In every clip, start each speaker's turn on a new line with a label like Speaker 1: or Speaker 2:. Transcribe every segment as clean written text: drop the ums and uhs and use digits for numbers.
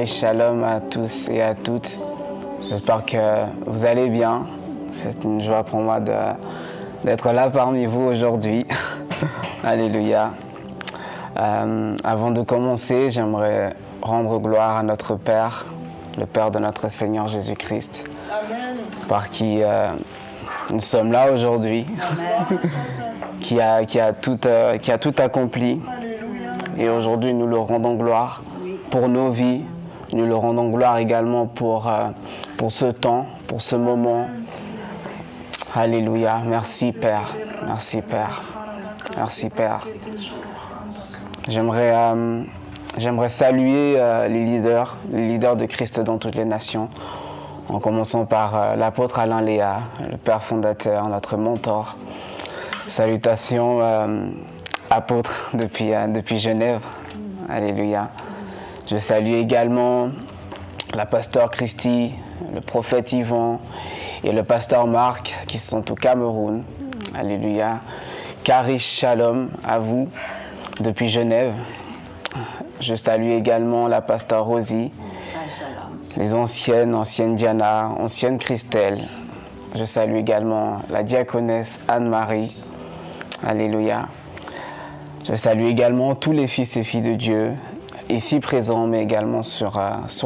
Speaker 1: Charis Shalom à tous et à toutes. J'espère que vous allez bien. C'est une joie pour moi d'être là parmi vous aujourd'hui. Alléluia. Avant de commencer, j'aimerais rendre gloire à notre Père, le Père de notre Seigneur Jésus-Christ, par qui nous sommes là aujourd'hui, qui a tout accompli. Et aujourd'hui, nous le rendons gloire pour nos vies. Nous le rendons gloire également pour ce temps, pour ce moment. Alléluia. Merci Père. Merci Père. Merci Père. J'aimerais saluer les leaders de Christ dans toutes les nations, en commençant par l'apôtre Alain Léa, le Père fondateur, notre mentor. Salutations apôtre depuis Genève. Alléluia. Je salue également la pasteur Christy, le prophète Yvan et le pasteur Marc qui sont au Cameroun. Alléluia. Charis Shalom à vous depuis Genève. Je salue également la pasteur Rosie, les anciennes Diana, ancienne Christelle. Je salue également la diaconesse Anne-Marie. Alléluia. Je salue également tous les fils et filles de Dieu, ici présents, mais également sur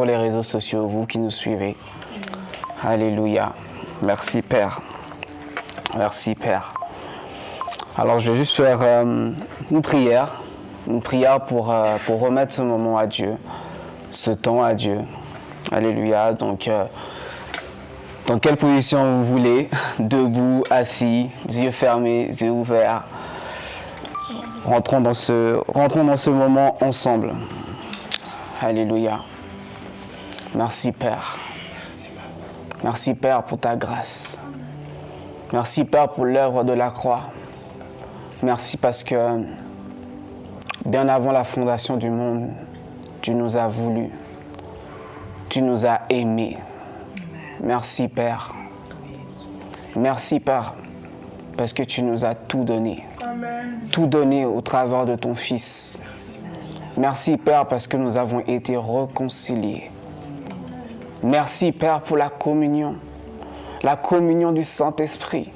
Speaker 1: les réseaux sociaux, vous qui nous suivez. Alléluia. Merci Père. Merci Père. Alors je vais juste faire une prière pour remettre ce moment à Dieu, ce temps à Dieu. Alléluia. Donc, dans quelle position vous voulez, debout, assis, yeux fermés, yeux ouverts. Rentrons dans ce moment ensemble. Alléluia. Merci Père. Merci Père pour ta grâce. Merci Père pour l'œuvre de la croix. Merci parce que bien avant la fondation du monde, tu nous as voulu. Tu nous as aimés. Merci Père. Merci Père parce que tu nous as tout donné. Amen. Tout donné au travers de ton Fils. Merci Père parce que nous avons été réconciliés. Merci Père pour la communion du Saint-Esprit,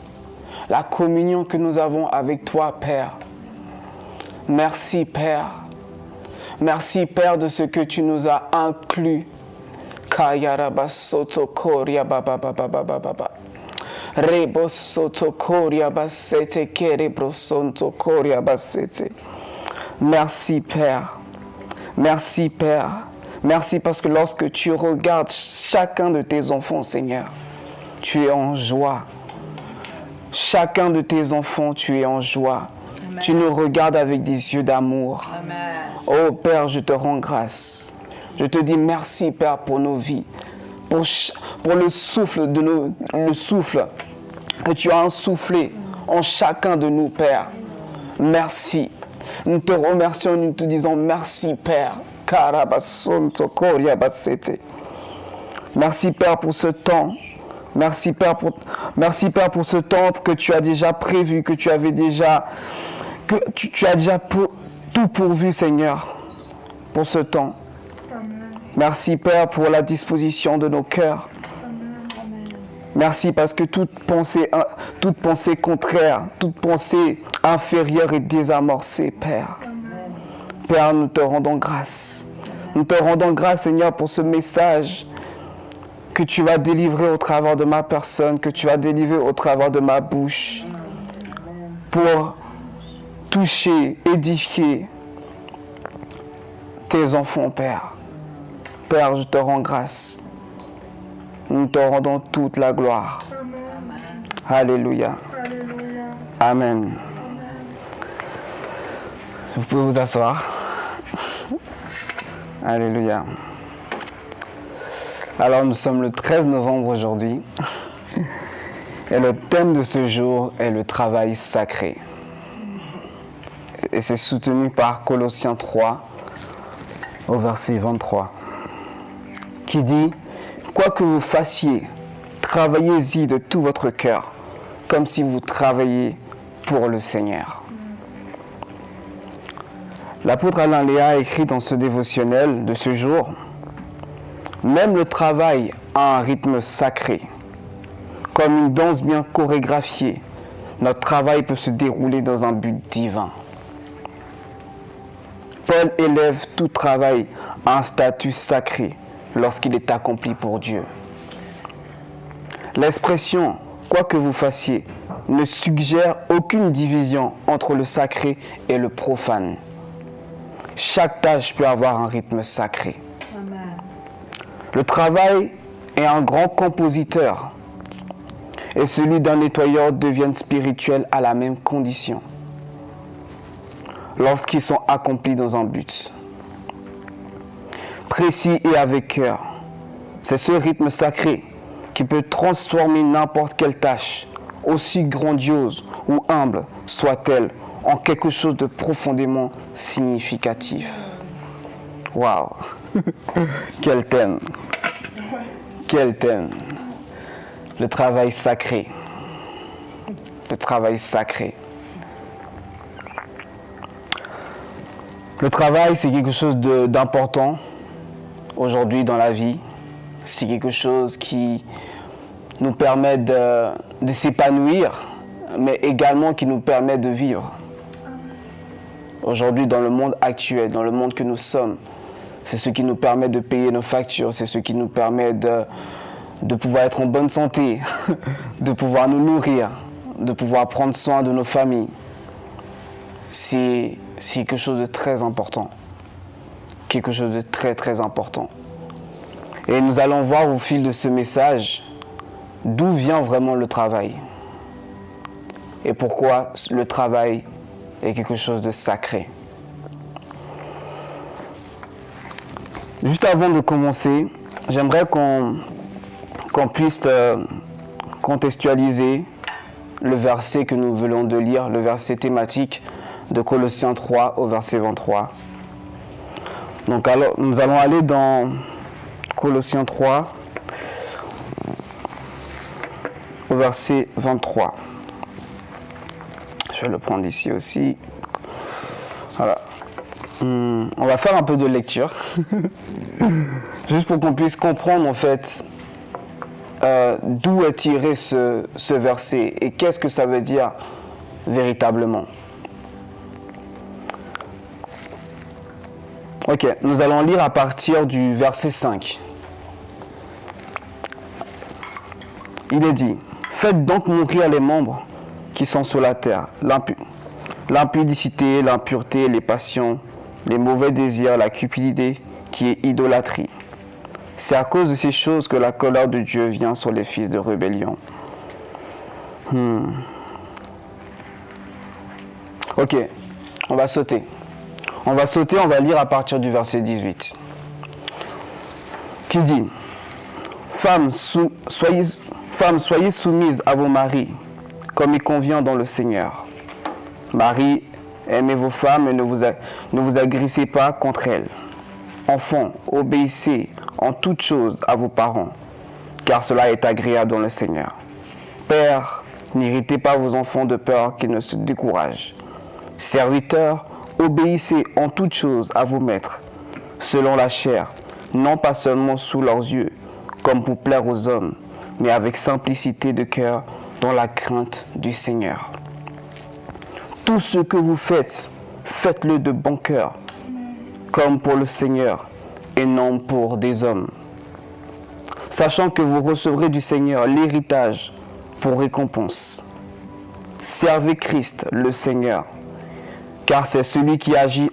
Speaker 1: la communion que nous avons avec toi Père. Merci Père. Merci Père de ce que tu nous as inclus. Kayarabasoto koria baba baba baba baba. Rebosoto koria basete kerebrosonto koria basete. Merci Père. Merci Père. Merci parce que lorsque tu regardes chacun de tes enfants, Seigneur, tu es en joie. Chacun de tes enfants, tu es en joie. Amen. Tu nous regardes avec des yeux d'amour. Amen. Oh Père, je te rends grâce. Je te dis merci, Père, pour nos vies, pour le souffle que tu as insoufflé en chacun de nous, Père. Merci. Nous te remercions, nous te disons merci, Père. Merci, Père, pour ce temps. Merci, Père, pour ce temps que tu as déjà prévu, que tu as déjà tout pourvu, Seigneur, pour ce temps. Merci Père pour la disposition de nos cœurs. Merci parce que toute pensée contraire, toute pensée inférieure est désamorcée, Père. Père, nous te rendons grâce. Nous te rendons grâce, Seigneur, pour ce message que tu vas délivrer au travers de ma personne, que tu vas délivrer au travers de ma bouche, pour toucher, édifier tes enfants, Père. Père, je te rends grâce. Nous te rendons toute la gloire. Amen. Alléluia. Alléluia. Amen. Amen. Vous pouvez vous asseoir. Alléluia. Alors, nous sommes le 13 novembre aujourd'hui. Et le thème de ce jour est le travail sacré. Et c'est soutenu par Colossiens 3, au verset 23. Qui dit, quoi que vous fassiez, travaillez-y de tout votre cœur, comme si vous travailliez pour le Seigneur. L'apôtre Alain Léa a écrit dans ce dévotionnel de ce jour, Même le travail a un rythme sacré. Comme une danse bien chorégraphiée, notre travail peut se dérouler dans un but divin. Paul élève tout travail à un statut sacré lorsqu'il est accompli pour Dieu. L'expression « quoi que vous fassiez » ne suggère aucune division entre le sacré et le profane. Chaque tâche peut avoir un rythme sacré. Amen. Le travail est un grand compositeur et celui d'un nettoyeur deviennent spirituels à la même condition lorsqu'ils sont accomplis dans un but précis et avec cœur. C'est ce rythme sacré qui peut transformer n'importe quelle tâche, aussi grandiose ou humble soit-elle, en quelque chose de profondément significatif. Waouh! Quel thème! Quel thème! Le travail sacré. Le travail sacré. Le travail, c'est quelque chose d'important aujourd'hui dans la vie. C'est quelque chose qui nous permet de s'épanouir, mais également qui nous permet de vivre. Aujourd'hui, dans le monde actuel, dans le monde que nous sommes, c'est ce qui nous permet de payer nos factures, c'est ce qui nous permet de pouvoir être en bonne santé, de pouvoir nous nourrir, de pouvoir prendre soin de nos familles. C'est quelque chose de très important. Quelque chose de très très important. Et nous allons voir au fil de ce message d'où vient vraiment le travail. Et pourquoi le travail est quelque chose de sacré. Juste avant de commencer, j'aimerais qu'on puisse contextualiser le verset que nous venons de lire, le verset thématique de Colossiens 3 au verset 23. Donc alors, nous allons aller dans Colossiens 3 au verset 23. Je vais le prendre ici aussi. Voilà. On va faire un peu de lecture. Juste pour qu'on puisse comprendre en fait d'où est tiré ce verset et qu'est-ce que ça veut dire véritablement. Ok, nous allons lire à partir du verset 5. Il est dit, « Faites donc mourir les membres qui sont sur la terre, l'impudicité, l'impureté, les passions, les mauvais désirs, la cupidité qui est idolâtrie. C'est à cause de ces choses que la colère de Dieu vient sur les fils de rébellion. » Ok, on va sauter. On va lire à partir du verset 18. Qui dit, Femmes, soyez soumises à vos maris, comme il convient dans le Seigneur. Maris, aimez vos femmes et ne vous agressez pas contre elles. Enfants, obéissez en toutes choses à vos parents, car cela est agréable dans le Seigneur. Pères, n'irritez pas vos enfants de peur qu'ils ne se découragent. Serviteurs, obéissez en toutes choses à vos maîtres, selon la chair, non pas seulement sous leurs yeux, comme pour plaire aux hommes, mais avec simplicité de cœur, dans la crainte du Seigneur. Tout ce que vous faites, faites-le de bon cœur, comme pour le Seigneur, et non pour des hommes. Sachant que vous recevrez du Seigneur l'héritage pour récompense. Servez Christ, le Seigneur, car celui qui agit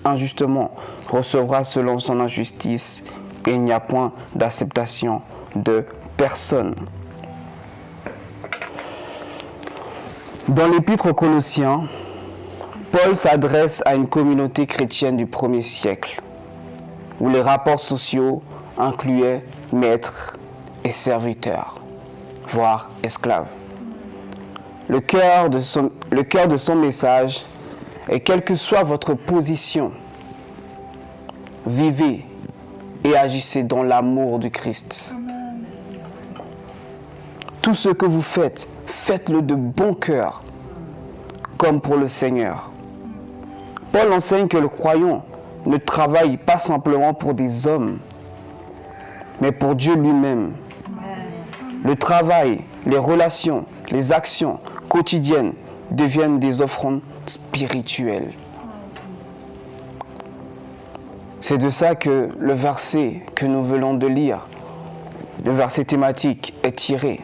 Speaker 1: injustement recevra selon son injustice, et il n'y a point d'acceptation de personne. Dans l'épître aux Colossiens, Paul s'adresse à une communauté chrétienne du 1er siècle, où les rapports sociaux incluaient maîtres et serviteurs, voire esclaves. Le cœur de son message est quelle que soit votre position, vivez et agissez dans l'amour du Christ. Amen. Tout ce que vous faites, faites-le de bon cœur, comme pour le Seigneur. Paul enseigne que le croyant ne travaille pas simplement pour des hommes, mais pour Dieu lui-même. Le travail, les relations, les actions quotidiennes deviennent des offrandes spirituelles. C'est de ça que le verset que nous venons de lire, le verset thématique, est tiré.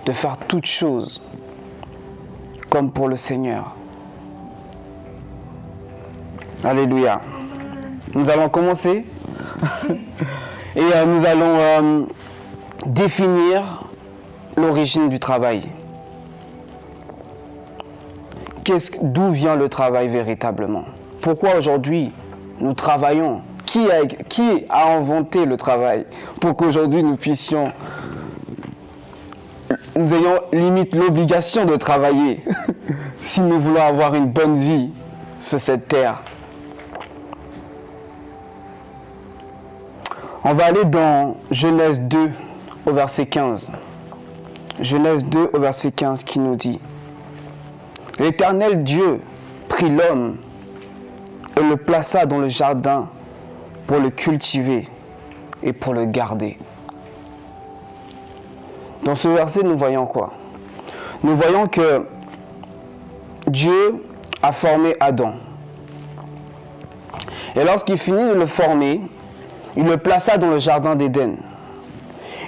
Speaker 1: De faire toutes choses comme pour le Seigneur. Alléluia. Nous allons commencer et nous allons définir l'origine du travail. D'où vient le travail véritablement? Pourquoi aujourd'hui nous travaillons? Qui a inventé le travail pour qu'aujourd'hui nous ayons limite l'obligation de travailler si nous voulons avoir une bonne vie sur cette terre? On va aller dans Genèse 2 au verset 15. Genèse 2 au verset 15 qui nous dit: L'Éternel Dieu prit l'homme et le plaça dans le jardin pour le cultiver et pour le garder. Dans ce verset, nous voyons quoi? Nous voyons que Dieu a formé Adam. Et lorsqu'il finit de le former, il le plaça dans le jardin d'Éden.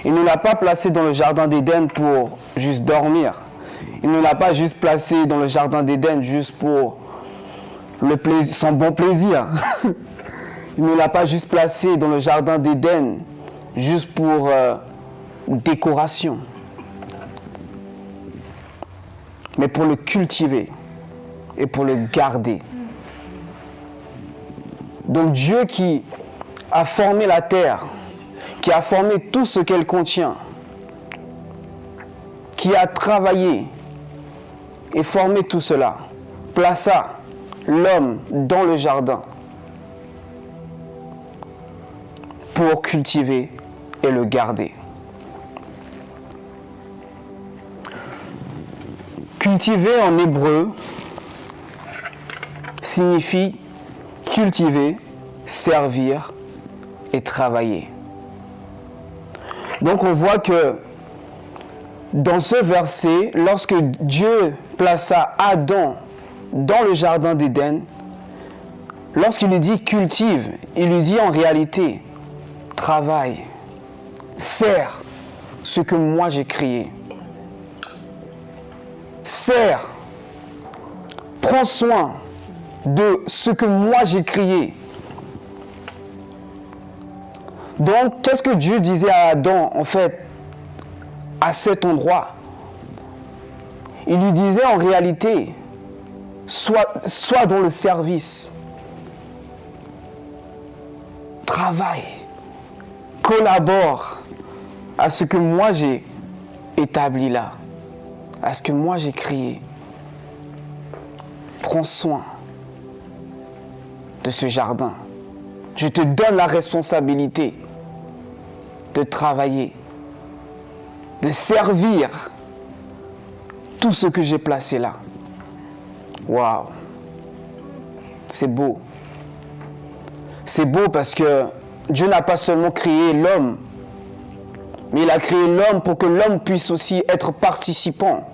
Speaker 1: Il ne l'a pas placé dans le jardin d'Éden pour juste dormir. Il ne l'a pas juste placé dans le jardin d'Éden juste pour son bon plaisir. Il ne l'a pas juste placé dans le jardin d'Éden juste pour décoration, mais pour le cultiver et pour le garder. Donc Dieu qui a formé la terre, qui a formé tout ce qu'elle contient, qui a travaillé et formé tout cela, plaça l'homme dans le jardin pour cultiver et le garder. Cultiver en hébreu signifie cultiver, servir et travailler. Donc on voit que dans ce verset, lorsque Dieu plaça Adam dans le jardin d'Éden, lorsqu'il lui dit cultive, il lui dit en réalité travaille, sers ce que moi j'ai créé. Sers, prends soin de ce que moi j'ai créé. Donc, qu'est-ce que Dieu disait à Adam, en fait, à cet endroit? Il lui disait en réalité, sois dans le service, travaille, collabore à ce que moi j'ai établi là, à ce que moi j'ai créé. Prends soin de ce jardin. Je te donne la responsabilité de travailler, de servir tout ce que j'ai placé là. Waouh! C'est beau. C'est beau parce que Dieu n'a pas seulement créé l'homme, mais il a créé l'homme pour que l'homme puisse aussi être participant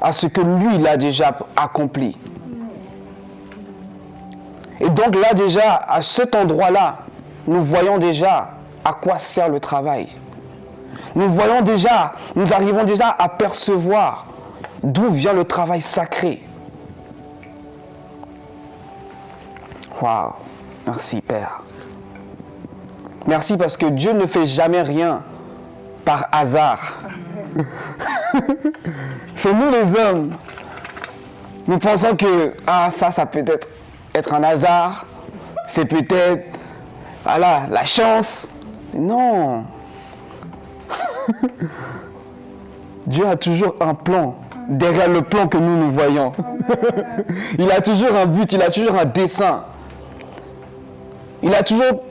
Speaker 1: à ce que lui, il a déjà accompli. Et donc là déjà, à cet endroit-là, nous voyons déjà à quoi sert le travail. Nous arrivons déjà à percevoir d'où vient le travail sacré. Waouh! Merci Père. Merci parce que Dieu ne fait jamais rien par hasard. C'est nous les hommes. Nous pensons que ça peut être un hasard. C'est peut-être la chance. Non. Dieu a toujours un plan derrière le plan que nous voyons. Il a toujours un but, il a toujours un dessein. Il a toujours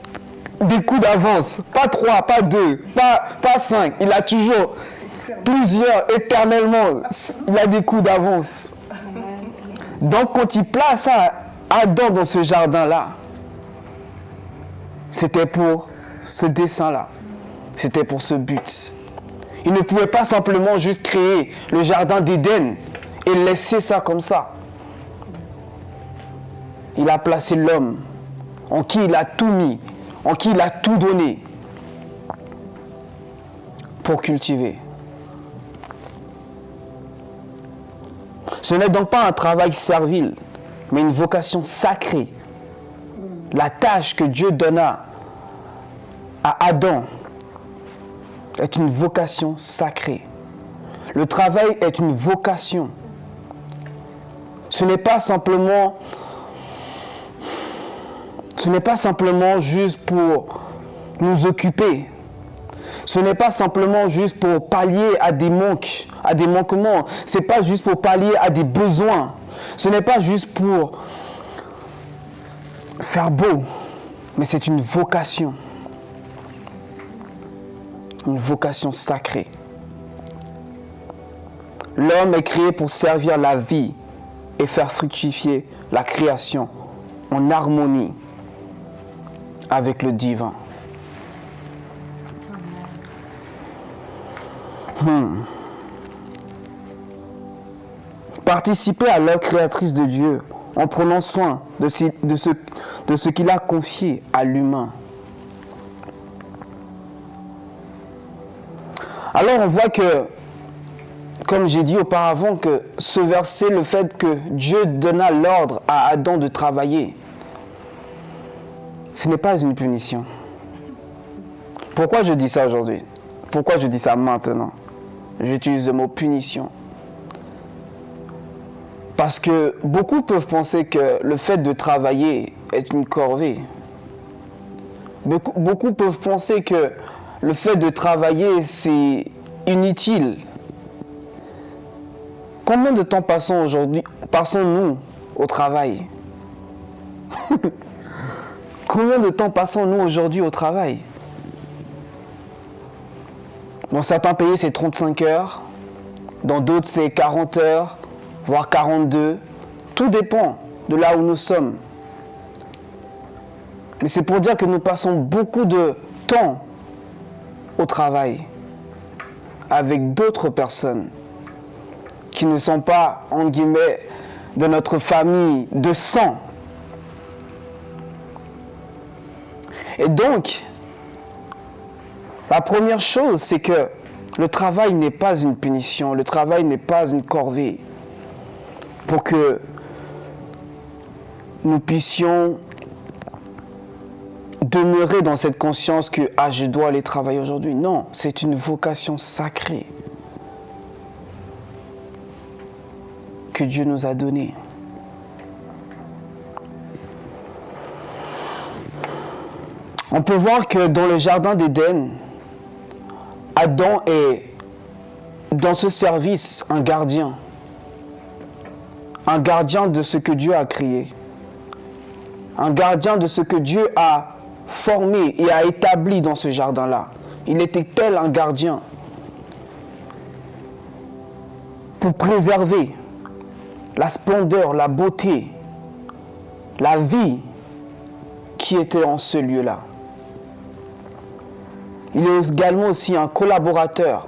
Speaker 1: des coups d'avance. Pas 3, pas 2, pas 5. Il a toujours plusieurs, éternellement. Il a des coups d'avance. Donc quand il place ça Adam dans ce jardin-là, c'était pour ce dessein-là. C'était pour ce but. Il ne pouvait pas simplement juste créer le jardin d'Éden et laisser ça comme ça. Il a placé l'homme en qui il a tout mis, en qui il a tout donné pour cultiver. Ce n'est donc pas un travail servile, mais une vocation sacrée. La tâche que Dieu donna à Adam est une vocation sacrée. Le travail est une vocation. Ce n'est pas simplement juste pour nous occuper. Ce n'est pas simplement juste pour pallier à des manques, à des manquements. Ce n'est pas juste pour pallier à des besoins. Ce n'est pas juste pour faire beau, mais c'est une vocation. Une vocation sacrée. L'homme est créé pour servir la vie et faire fructifier la création en harmonie avec le divin. Participer à l'œuvre créatrice de Dieu en prenant soin de ce qu'il a confié à l'humain. Alors on voit que, comme j'ai dit auparavant, que ce verset, le fait que Dieu donna l'ordre à Adam de travailler, ce n'est pas une punition. Pourquoi je dis ça aujourd'hui? Pourquoi je dis ça maintenant? J'utilise le mot punition. Parce que beaucoup peuvent penser que le fait de travailler est une corvée. Beaucoup peuvent penser que le fait de travailler, c'est inutile. Combien de temps passons-nous au travail? Combien de temps passons-nous aujourd'hui au travail? Dans certains pays, c'est 35 heures. Dans d'autres, c'est 40 heures, voire 42. Tout dépend de là où nous sommes. Mais c'est pour dire que nous passons beaucoup de temps au travail avec d'autres personnes qui ne sont pas, en guillemets, de notre famille de sang. Et donc, la première chose, c'est que le travail n'est pas une punition, le travail n'est pas une corvée pour que nous puissions demeurer dans cette conscience que « je dois aller travailler aujourd'hui ». Non, c'est une vocation sacrée que Dieu nous a donnée. On peut voir que dans le jardin d'Éden, Adam est dans ce service un gardien de ce que Dieu a créé, un gardien de ce que Dieu a formé et a établi dans ce jardin-là. Il était tel un gardien pour préserver la splendeur, la beauté, la vie qui était en ce lieu-là. Il est également aussi un collaborateur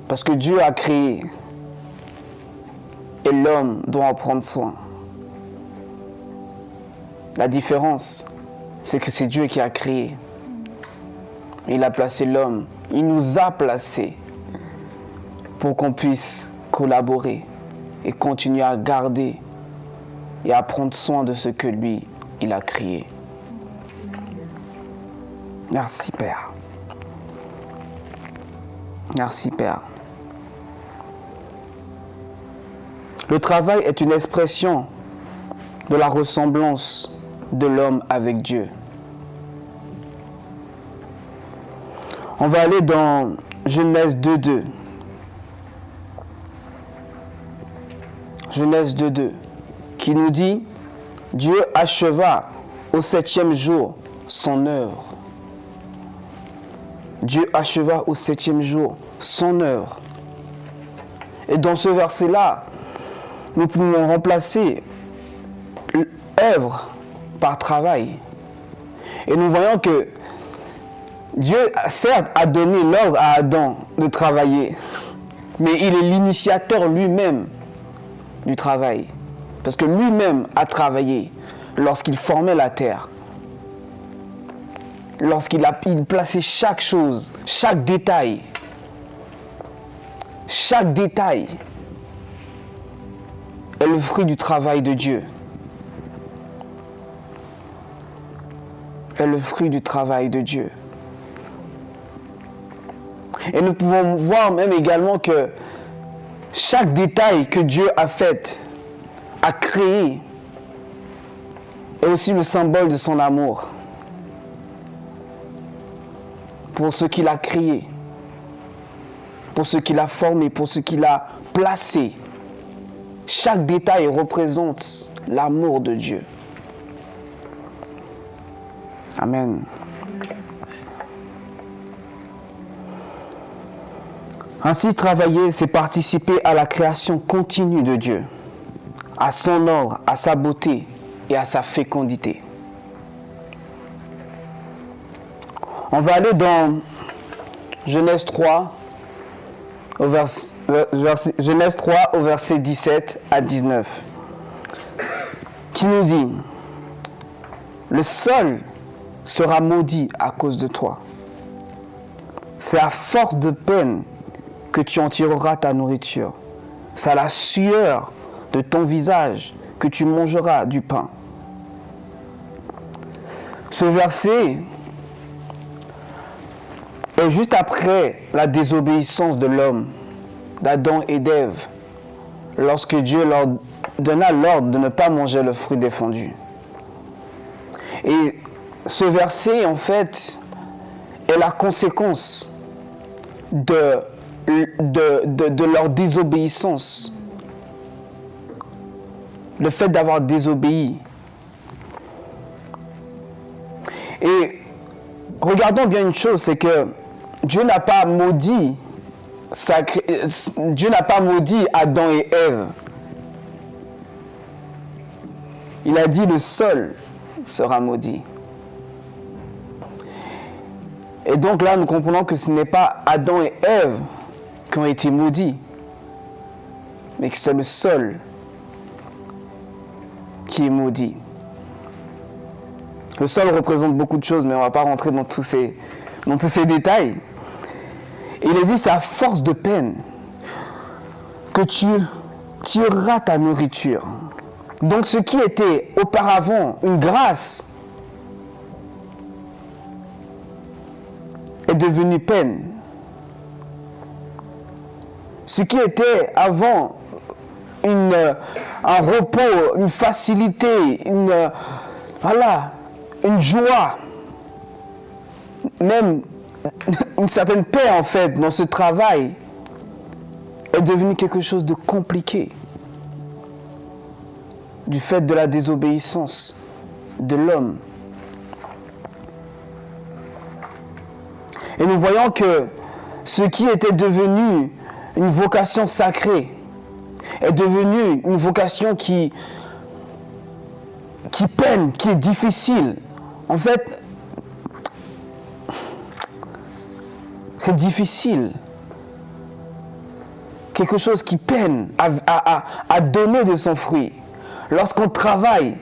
Speaker 1: parce que Dieu a créé et l'homme doit en prendre soin. La différence, c'est que c'est Dieu qui a créé. Il a placé l'homme. Il nous a placés pour qu'on puisse collaborer et continuer à garder et à prendre soin de ce que lui, il a créé. Merci Père. Merci Père. Le travail est une expression de la ressemblance de l'homme avec Dieu. On va aller dans Genèse 2.2. Genèse 2.2 qui nous dit « Dieu acheva au 7e jour son œuvre. » Dieu acheva au 7e jour son œuvre. Et dans ce verset-là, nous pouvons remplacer œuvre par travail. Et nous voyons que Dieu, certes, a donné l'ordre à Adam de travailler, mais il est l'initiateur lui-même du travail. Parce que lui-même a travaillé lorsqu'il formait la terre. Lorsqu'il plaçait chaque chose, chaque détail. Chaque détail est le fruit du travail de Dieu. Est le fruit du travail de Dieu. Et nous pouvons voir même également que chaque détail que Dieu a fait, a créé, est aussi le symbole de son amour pour ce qu'il a créé, pour ce qu'il a formé, pour ce qu'il a placé. Chaque détail représente l'amour de Dieu. Amen. Ainsi, travailler, c'est participer à la création continue de Dieu, à son ordre, à sa beauté et à sa fécondité. On va aller dans Genèse 3, Genèse 3 au verset 17 à 19, qui nous dit: le sol sera maudit à cause de toi. C'est à force de peine que tu en tireras ta nourriture. C'est à la sueur de ton visage que tu mangeras du pain. Ce verset est juste après la désobéissance de l'homme, d'Adam et d'Ève, lorsque Dieu leur donna l'ordre de ne pas manger le fruit défendu. Et ce verset, en fait, est la conséquence de leur désobéissance. Le fait d'avoir désobéi. Et regardons bien une chose, c'est que Dieu n'a pas maudit Adam et Ève. Il a dit le sol sera maudit. Et donc là, nous comprenons que ce n'est pas Adam et Ève qui ont été maudits, mais que c'est le sol qui est maudit. Le sol représente beaucoup de choses, mais on ne va pas rentrer dans tous ces détails. Et il est dit, c'est à force de peine que tu tireras ta nourriture. Donc ce qui était auparavant une grâce est devenu peine. Ce qui était avant un repos, une facilité, une joie, même une certaine paix en fait dans ce travail, est devenu quelque chose de compliqué du fait de la désobéissance de l'homme. Et nous voyons que ce qui était devenu une vocation sacrée est devenu une vocation qui peine, qui est difficile. En fait, c'est difficile. Quelque chose qui peine à donner de son fruit. Lorsqu'on travaille,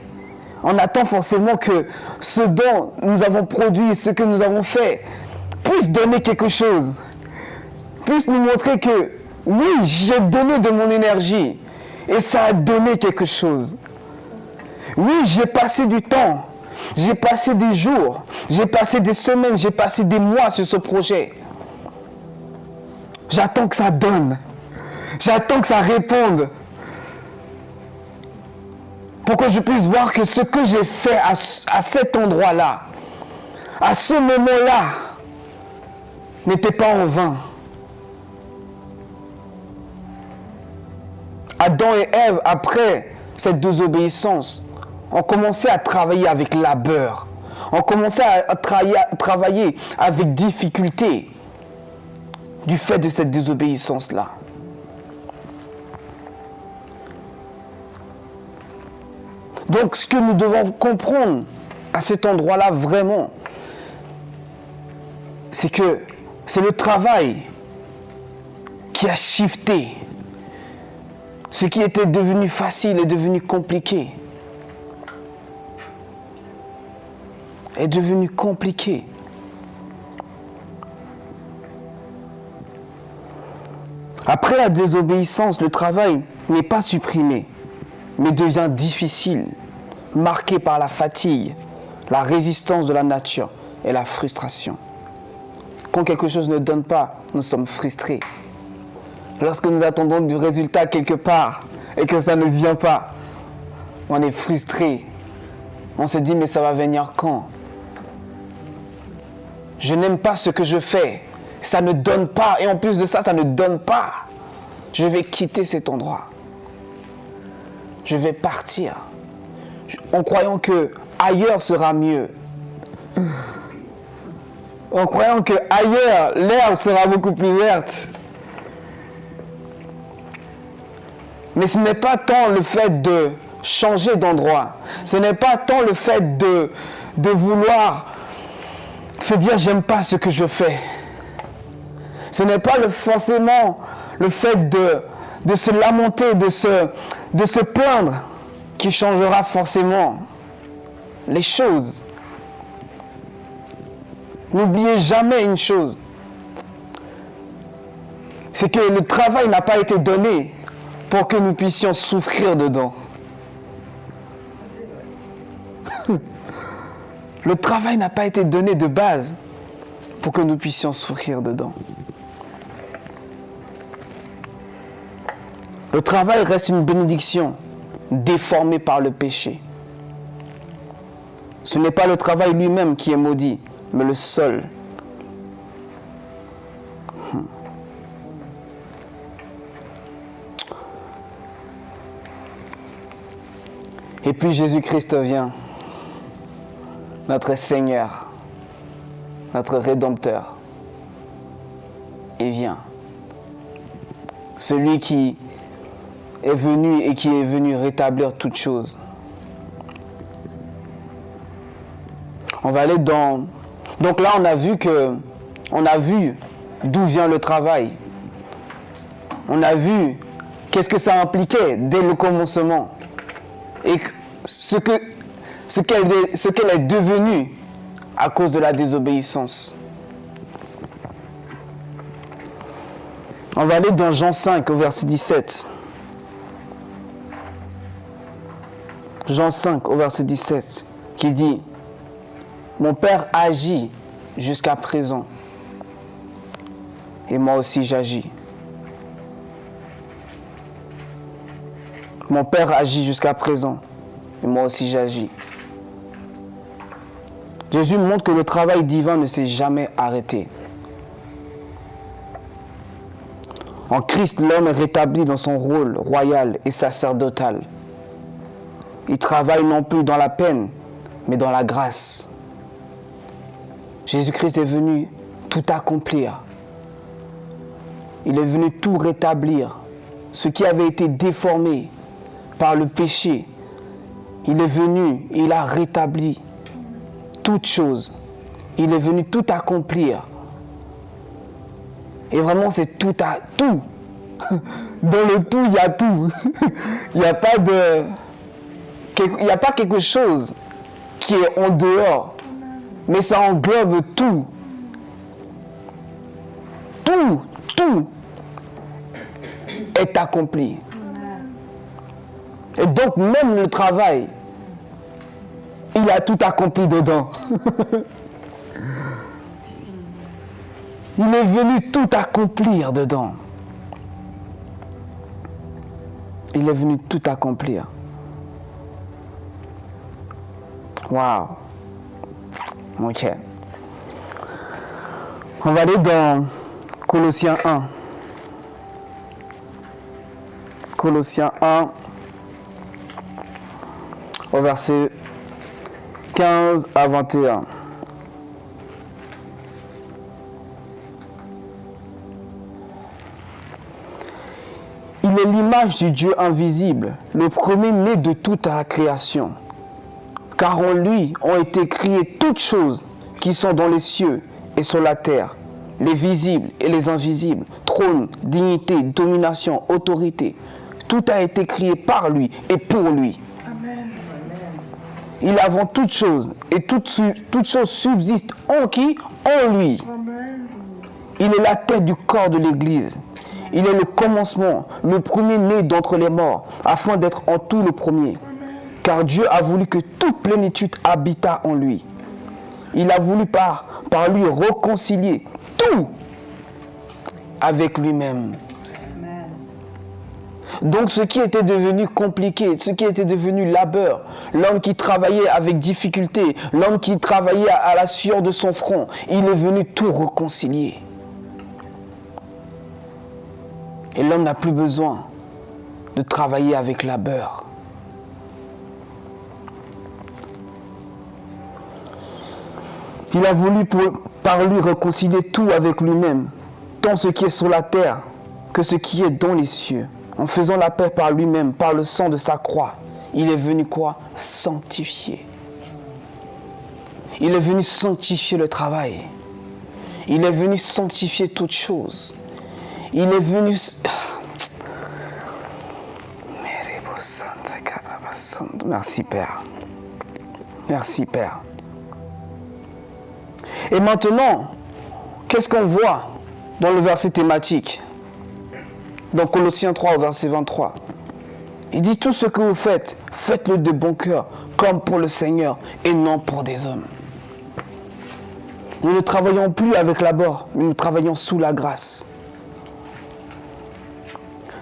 Speaker 1: on attend forcément que ce dont nous avons produit, ce que nous avons fait, puisse donner quelque chose. Puisse nous montrer que, oui, j'ai donné de mon énergie et ça a donné quelque chose. Oui, j'ai passé du temps, j'ai passé des jours, j'ai passé des semaines, j'ai passé des mois sur ce projet. J'attends que ça donne. J'attends que ça réponde. Pour que je puisse voir que ce que j'ai fait à cet endroit-là, à ce moment-là, n'était pas en vain. Adam et Ève, après cette désobéissance, ont commencé à travailler avec labeur. Ont commencé à travailler avec difficulté du fait de cette Donc ce que nous devons comprendre à cet endroit-là vraiment, c'est que c'est le travail qui a shifté. Ce qui était devenu facile est devenu compliqué. Est devenu compliqué. Après la désobéissance, le travail n'est pas supprimé, mais devient difficile, marqué par la fatigue, la résistance de la nature et la frustration. Quand quelque chose ne donne pas, nous sommes frustrés. Lorsque nous attendons du résultat quelque part et que ça ne vient pas, on est frustré. On se dit, mais ça va venir quand? Je n'aime pas ce que je fais. Ça ne donne pas. Et en plus de ça, ça ne donne pas. Je vais quitter cet endroit. Je vais partir. En croyant que ailleurs sera mieux. En croyant que ailleurs, l'herbe sera beaucoup plus verte. Mais ce n'est pas tant le fait de changer d'endroit. Ce n'est pas tant le fait de vouloir se dire j'aime pas ce que je fais. Ce n'est pas forcément le fait de se lamenter, de se plaindre qui changera forcément les choses. N'oubliez jamais une chose. C'est que le travail n'a pas été donné pour que nous puissions souffrir dedans. Le travail n'a pas été donné de base pour que nous puissions souffrir dedans. Le travail reste une bénédiction déformée par le péché. Ce n'est pas le travail lui-même qui est maudit, mais le sol. Et puis Jésus-Christ vient, notre Seigneur, notre Rédempteur. Il vient. Celui qui est venu et qui est venu rétablir toutes choses. On va aller dans... Donc là, on a vu d'où vient le travail. On a vu qu'est-ce que ça impliquait dès le commencement. Et ce qu'elle est devenue à cause de la désobéissance. On va aller dans Jean 5 au verset 17. Jean 5 au verset 17 qui dit « Mon Père agit jusqu'à présent et moi aussi j'agis. » Mon Père agit jusqu'à présent et moi aussi j'agis. Jésus montre que le travail divin ne s'est jamais arrêté. En Christ, l'homme est rétabli dans son rôle royal et sacerdotal. Il travaille non plus dans la peine, mais dans la grâce. Jésus-Christ est venu tout accomplir. Il est venu tout rétablir. Ce qui avait été déformé par le péché, il est venu, il a rétabli toutes choses. Il est venu tout accomplir. Et vraiment, c'est tout à tout. Dans le tout, il y a tout. Il n'y a pas quelque chose qui est en dehors. Mais ça englobe tout. Tout est accompli. Et donc, même le travail, il a tout accompli dedans. Il est venu tout accomplir dedans. Il est venu tout accomplir. Waouh. Ok. On va aller dans Colossiens 1. Colossiens 1, au verset 15 à 21. Il est l'image du Dieu invisible, le premier-né de toute la création. Car en lui ont été créées toutes choses qui sont dans les cieux et sur la terre, les visibles et les invisibles, trône, dignité, domination, autorité. Tout a été créé par lui et pour lui.
Speaker 2: Amen.
Speaker 1: Il est avant toute chose et toute chose subsiste en qui? En lui.
Speaker 2: Amen.
Speaker 1: Il est la tête du corps de l'Église. Il est le commencement, le premier-né d'entre les morts, afin d'être en tout le premier. Car Dieu a voulu que toute plénitude habitât en lui. Il a voulu par lui réconcilier tout avec lui-même. Donc ce qui était devenu compliqué, ce qui était devenu labeur, l'homme qui travaillait avec difficulté, l'homme qui travaillait à la sueur de son front, il est venu tout réconcilier. Et l'homme n'a plus besoin de travailler avec labeur. Il a voulu par lui réconcilier tout avec lui-même, tant ce qui est sur la terre que ce qui est dans les cieux. En faisant la paix par lui-même, par le sang de sa croix, il est venu quoi? Sanctifier. Il est venu sanctifier le travail. Il est venu sanctifier toutes choses. Il est venu... Merci Père. Merci Père. Et maintenant, qu'est-ce qu'on voit dans le verset thématique? Dans Colossiens 3 au verset 23. Il dit tout ce que vous faites, faites-le de bon cœur, comme pour le Seigneur et non pour des hommes. Nous ne travaillons plus avec labeur, mais nous travaillons sous la grâce.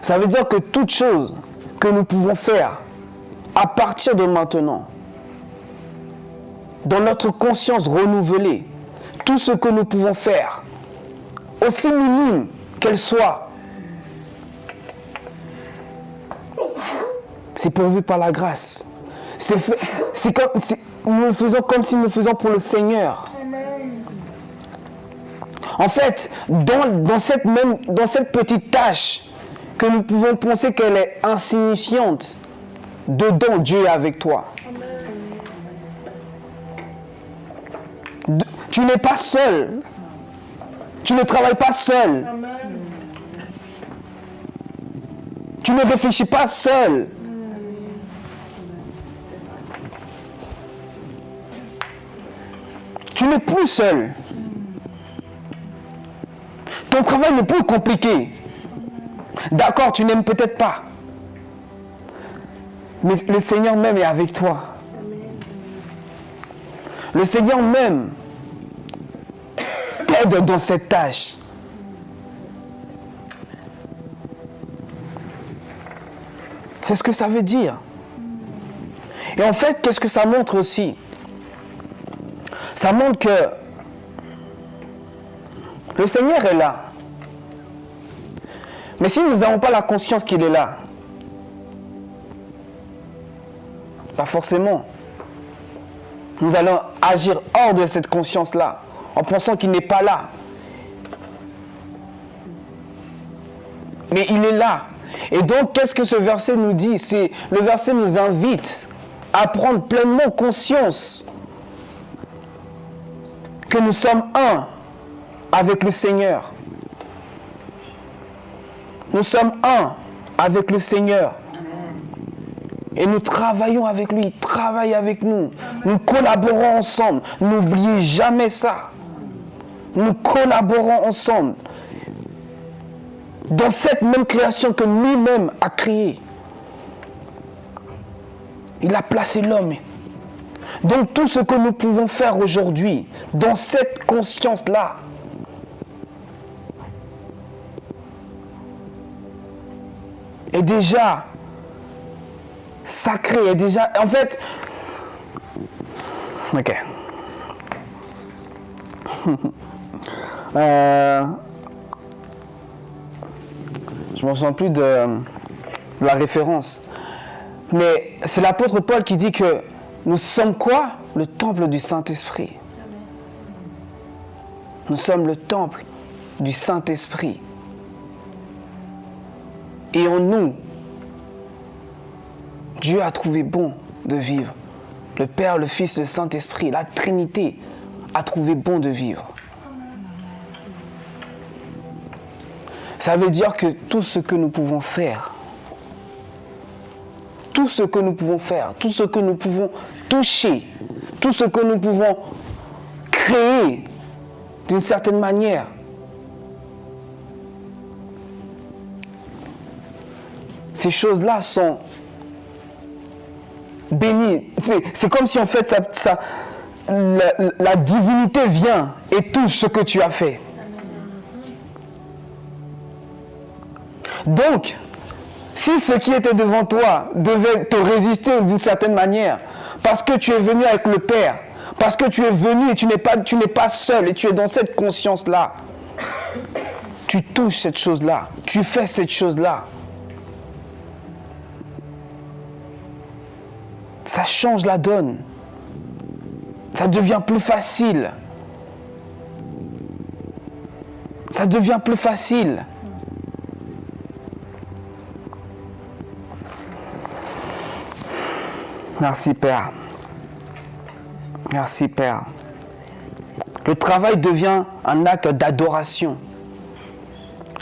Speaker 1: Ça veut dire que toute chose que nous pouvons faire à partir de maintenant, dans notre conscience renouvelée, tout ce que nous pouvons faire, aussi minime qu'elle soit, c'est pourvu par la grâce. Nous le faisons comme si nous le faisions pour le Seigneur. En fait, dans cette petite tâche que nous pouvons penser qu'elle est insignifiante, dedans Dieu est avec toi. Tu n'es pas seul. Tu ne travailles pas seul. Tu ne réfléchis pas seul. Tu n'es plus seul. Ton travail n'est plus compliqué. D'accord, tu n'aimes peut-être pas. Mais le Seigneur même est avec toi. Le Seigneur même t'aide dans cette tâche. C'est ce que ça veut dire. Et en fait, qu'est-ce que ça montre aussi? Ça montre que le Seigneur est là. Mais si nous n'avons pas la conscience qu'il est là, pas forcément, nous allons agir hors de cette conscience-là, en pensant qu'il n'est pas là. Mais il est là. Et donc, qu'est-ce que ce verset nous dit? Le verset nous invite à prendre pleinement conscience que nous sommes un avec le Seigneur. Nous sommes un avec le Seigneur. Et nous travaillons avec lui, il travaille avec nous. Nous collaborons ensemble. N'oubliez jamais ça. Nous collaborons ensemble. Dans cette même création que lui-même a créée. Il a placé l'homme. Donc tout ce que nous pouvons faire aujourd'hui, dans cette conscience-là, est déjà sacré, est déjà... En fait... Ok. Je ne me souviens plus de la référence. Mais c'est l'apôtre Paul qui dit que nous sommes quoi? Le temple du Saint-Esprit. Nous sommes le temple du Saint-Esprit. Et en nous, Dieu a trouvé bon de vivre le Père, le Fils, le Saint-Esprit, la Trinité, a trouvé bon de vivre. Ça veut dire que tout ce que nous pouvons faire, tout ce que nous pouvons faire, tout ce que nous pouvons toucher, tout ce que nous pouvons créer d'une certaine manière, ces choses-là sont bénies. C'est comme si en fait la divinité vient et touche ce que tu as fait. Donc, si ce qui était devant toi devait te résister d'une certaine manière, parce que tu es venu avec le Père, parce que tu es venu et tu n'es pas seul et tu es dans cette conscience-là, tu touches cette chose-là, tu fais cette chose-là, ça change la donne. Ça devient plus facile. Ça devient plus facile. Merci Père. Merci Père. Le travail devient un acte d'adoration,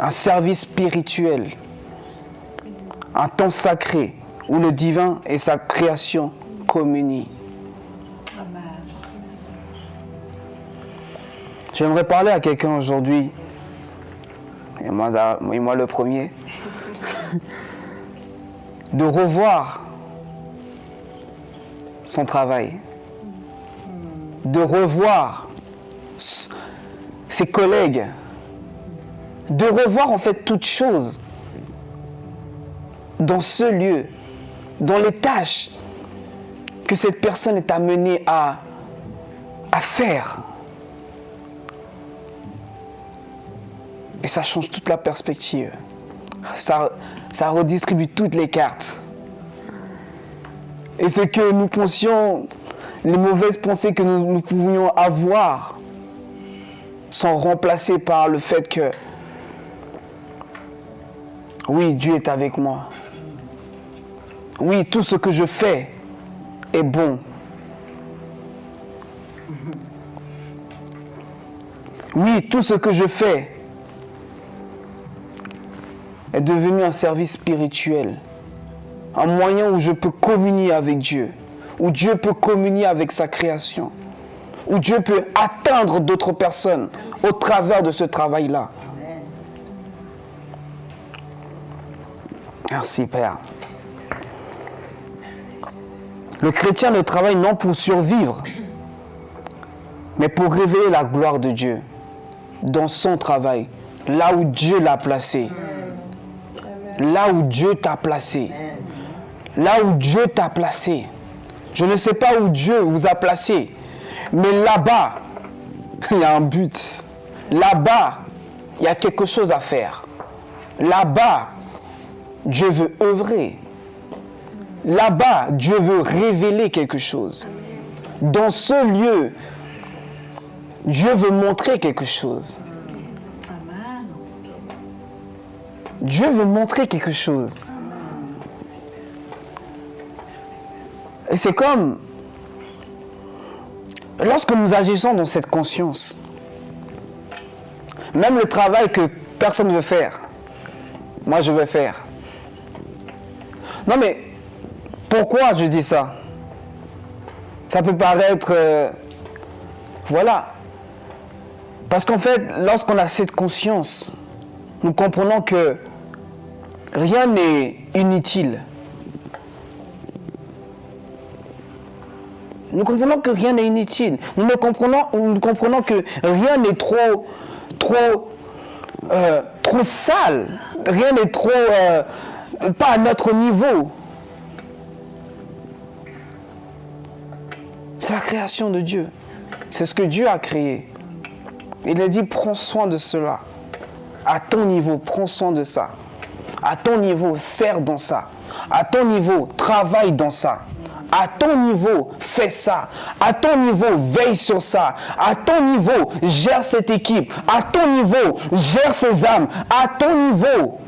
Speaker 1: un service spirituel, un temps sacré où le divin et sa création communient. J'aimerais parler à quelqu'un aujourd'hui, et moi le premier, de revoir son travail, de revoir ses collègues, de revoir en fait toute chose dans ce lieu, dans les tâches que cette personne est amenée à faire. Et ça change toute la perspective. Ça redistribue toutes les cartes. Et ce que nous pensions, les mauvaises pensées que nous pouvions avoir, sont remplacées par le fait que, oui, Dieu est avec moi. Oui, tout ce que je fais est bon. Oui, tout ce que je fais est devenu un service spirituel, un moyen où je peux communier avec Dieu, où Dieu peut communier avec sa création, où Dieu peut atteindre d'autres personnes au travers de ce travail-là. Merci Père. Le chrétien ne travaille non pour survivre, mais pour révéler la gloire de Dieu dans son travail, là où Dieu l'a placé. Là où Dieu t'a placé. Là où Dieu t'a placé. Je ne sais pas où Dieu vous a placé, mais là-bas, il y a un but. Là-bas, il y a quelque chose à faire. Là-bas, Dieu veut œuvrer. Là-bas, Dieu veut révéler quelque chose. Dans ce lieu, Dieu veut montrer quelque chose. Dieu veut montrer quelque chose. Et c'est comme, lorsque nous agissons dans cette conscience, même le travail que personne ne veut faire, moi je vais faire. Non mais, pourquoi je dis ça? Ça peut paraître, voilà. Parce qu'en fait, lorsqu'on a cette conscience, nous comprenons que rien n'est inutile. Nous comprenons que rien n'est inutile. Nous comprenons que rien n'est trop sale. Rien n'est trop pas à notre niveau. C'est la création de Dieu. C'est ce que Dieu a créé. Il a dit, prends soin de cela. À ton niveau, prends soin de ça. À ton niveau, sers dans ça. À ton niveau, travaille dans ça. À ton niveau, fais ça. À ton niveau, veille sur ça. À ton niveau, gère cette équipe. À ton niveau, gère ces âmes. À ton niveau.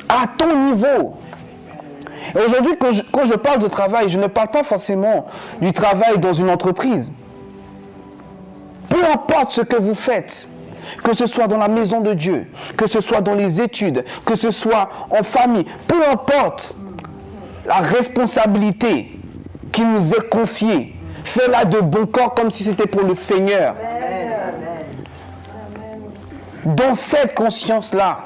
Speaker 1: À ton niveau. Et aujourd'hui, quand je parle de travail, je ne parle pas forcément du travail dans une entreprise. Peu importe ce que vous faites, que ce soit dans la maison de Dieu, que ce soit dans les études, que ce soit en famille, peu importe la responsabilité qui nous est confiée, fais-la de bon corps comme si c'était pour le Seigneur. Dans cette conscience-là,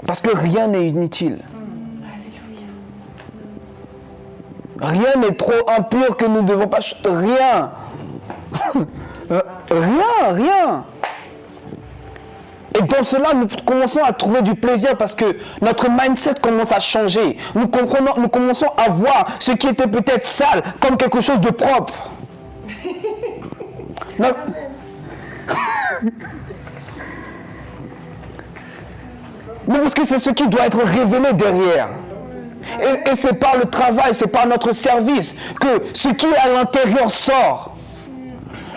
Speaker 1: parce que rien n'est inutile. Rien n'est trop impur que nous ne devons pas... Rien. Rien. Et dans cela, nous commençons à trouver du plaisir parce que notre mindset commence à changer. Nous commençons à voir ce qui était peut-être sale comme quelque chose de propre. Non. Mais parce que c'est ce qui doit être révélé derrière. Et c'est par le travail, c'est par notre service que ce qui est à l'intérieur sort.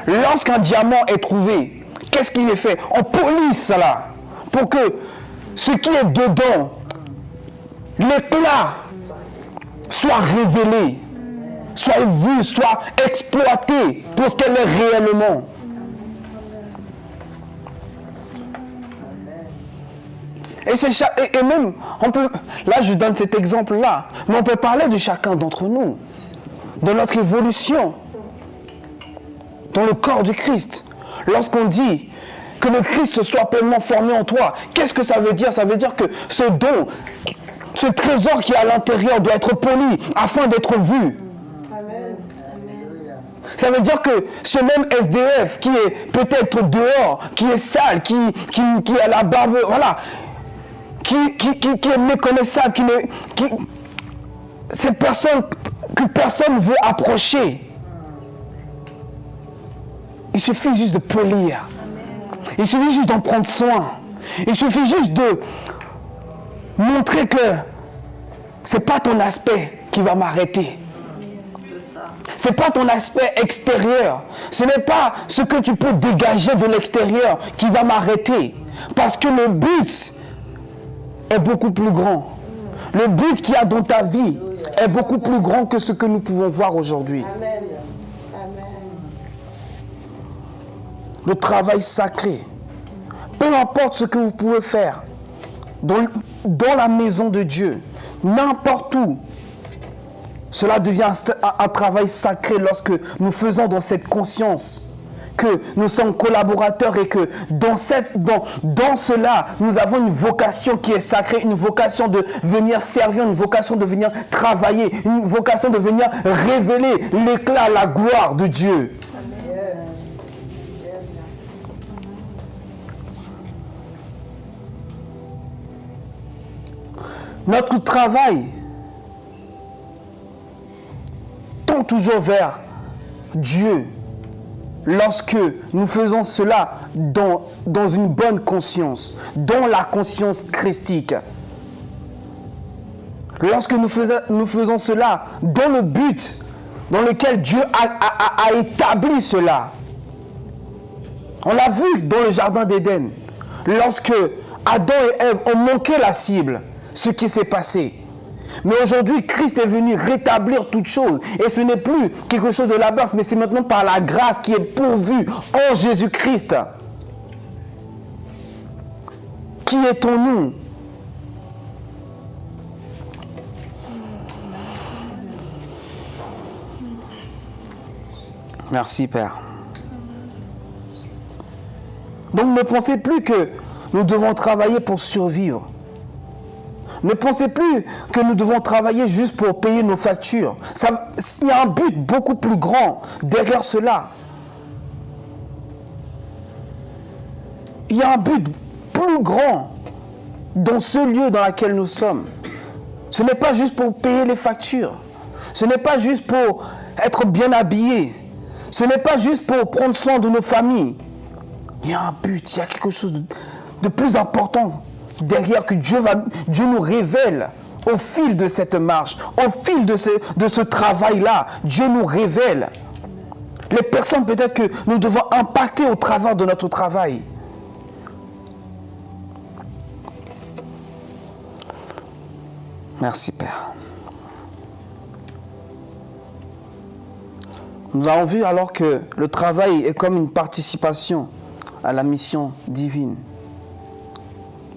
Speaker 1: Lorsqu'un diamant est trouvé, qu'est-ce qu'il est fait? On polit cela pour que ce qui est dedans, l'éclat, soit révélé, soit vu, soit exploité pour ce qu'elle est réellement. Et même, on peut, là je donne cet exemple-là, mais on peut parler de chacun d'entre nous, de notre évolution, dans le corps du Christ. Lorsqu'on dit que le Christ soit pleinement formé en toi, qu'est-ce que ça veut dire? Ça veut dire que ce don, ce trésor qui est à l'intérieur doit être poli afin d'être vu. Amen. Ça veut dire que ce même SDF qui est peut-être dehors, qui est sale, qui a la barbe, voilà, qui est méconnaissable, ces personnes que personne ne veut approcher. Il suffit juste de polir. Il suffit juste d'en prendre soin. Il suffit juste de montrer que ce n'est pas ton aspect qui va m'arrêter. Ce n'est pas ton aspect extérieur. Ce n'est pas ce que tu peux dégager de l'extérieur qui va m'arrêter. Parce que le but est beaucoup plus grand. Le but qu'il y a dans ta vie est beaucoup plus grand que ce que nous pouvons voir aujourd'hui. Amen. Le travail sacré, peu importe ce que vous pouvez faire dans la maison de Dieu, n'importe où, cela devient un travail sacré lorsque nous faisons dans cette conscience que nous sommes collaborateurs et que dans cela, nous avons une vocation qui est sacrée, une vocation de venir servir, une vocation de venir travailler, une vocation de venir révéler l'éclat, la gloire de Dieu. Notre travail tend toujours vers Dieu lorsque nous faisons cela dans une bonne conscience, dans la conscience christique. Lorsque nous faisons cela dans le but dans lequel Dieu a établi cela. On l'a vu dans le jardin d'Éden, lorsque Adam et Ève ont manqué la cible. Ce qui s'est passé. Mais aujourd'hui, Christ est venu rétablir toutes choses. Et ce n'est plus quelque chose de la base, mais c'est maintenant par la grâce qui est pourvue en Jésus-Christ. Qui est-on-nous? Merci, Père. Donc ne pensez plus que nous devons travailler pour survivre. Ne pensez plus que nous devons travailler juste pour payer nos factures. Il y a un but beaucoup plus grand derrière cela. Il y a un but plus grand dans ce lieu dans lequel nous sommes. Ce n'est pas juste pour payer les factures. Ce n'est pas juste pour être bien habillé. Ce n'est pas juste pour prendre soin de nos familles. Il y a un but, il y a quelque chose de plus important derrière que Dieu nous révèle au fil de cette marche, au fil de ce travail-là. Dieu nous révèle les personnes peut-être que nous devons impacter au travers de notre travail.
Speaker 2: Merci, Père. Nous avons vu alors que le travail est comme une participation à la mission divine.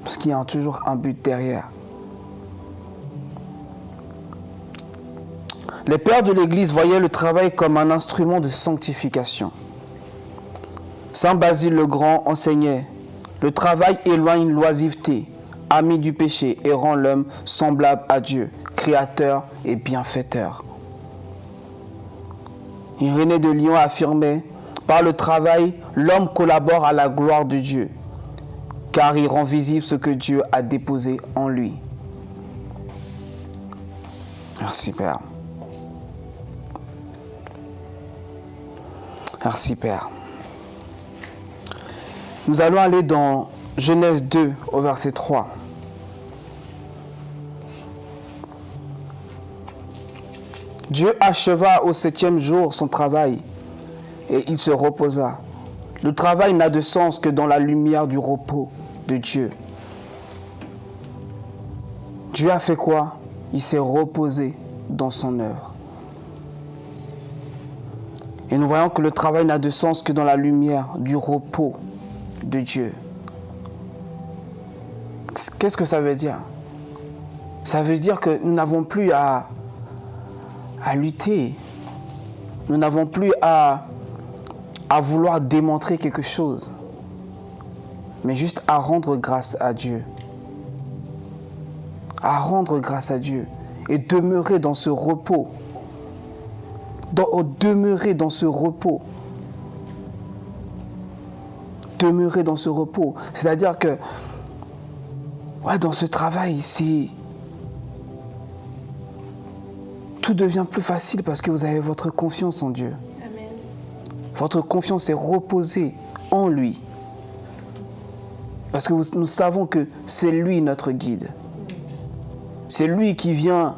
Speaker 2: Parce qu'il y a toujours un but derrière. Les pères de l'Église voyaient le travail comme un instrument de sanctification. Saint Basile le Grand enseignait « Le travail éloigne l'oisiveté, ami du péché, et rend l'homme semblable à Dieu, créateur et bienfaiteur. » Irénée de Lyon affirmait « Par le travail, l'homme collabore à la gloire de Dieu, car il rend visible ce que Dieu a déposé en lui. » Merci, Père. Merci, Père. Nous allons aller dans Genèse 2, au verset 3. Dieu acheva au 7e jour son travail et il se reposa. Le travail n'a de sens que dans la lumière du repos de Dieu. Dieu a fait quoi? Il s'est reposé dans son œuvre. Et nous voyons que le travail n'a de sens que dans la lumière du repos de Dieu. Qu'est-ce que ça veut dire? Ça veut dire que nous n'avons plus à lutter. Nous n'avons plus à vouloir démontrer quelque chose. Mais juste à rendre grâce à Dieu. À rendre grâce à Dieu. Et demeurer dans ce repos. Demeurer dans ce repos. Demeurer dans ce repos. C'est-à-dire que dans ce travail, tout devient plus facile parce que vous avez votre confiance en Dieu.
Speaker 3: Amen.
Speaker 2: Votre confiance est reposée en lui. Parce que nous savons que c'est lui notre guide. C'est lui qui vient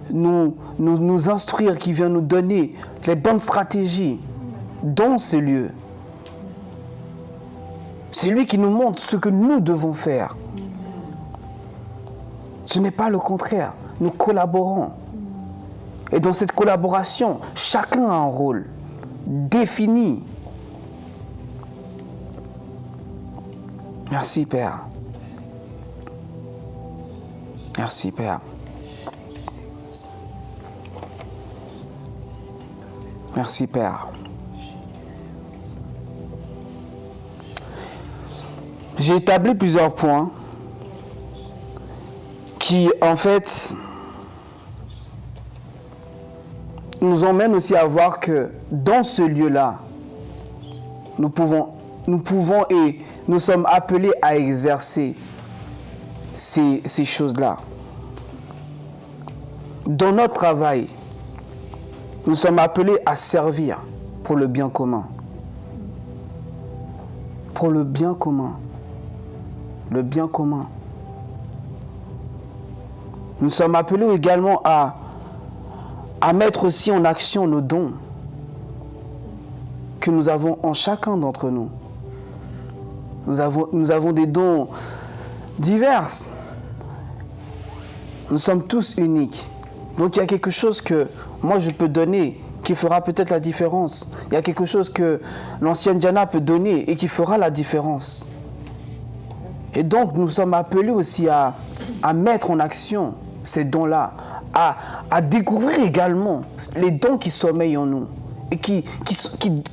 Speaker 2: nous instruire, qui vient nous donner les bonnes stratégies dans ce lieu. C'est lui qui nous montre ce que nous devons faire. Ce n'est pas le contraire. Nous collaborons. Et dans cette collaboration, chacun a un rôle défini. Merci, Père. Merci, Père. Merci, Père. J'ai établi plusieurs points qui, en fait, nous emmènent aussi à voir que dans ce lieu-là, nous pouvons et nous sommes appelés à exercer ces choses-là. Dans notre travail, nous sommes appelés à servir pour le bien commun. Pour le bien commun. Le bien commun. Nous sommes appelés également à mettre aussi en action nos dons que nous avons en chacun d'entre nous. Nous avons des dons divers. Nous sommes tous uniques. Donc il y a quelque chose que moi je peux donner qui fera peut-être la différence. Il y a quelque chose que l'ancienne Diana peut donner et qui fera la différence. Et donc nous sommes appelés aussi à mettre en action ces dons-là, à découvrir également les dons qui sommeillent en nous et qui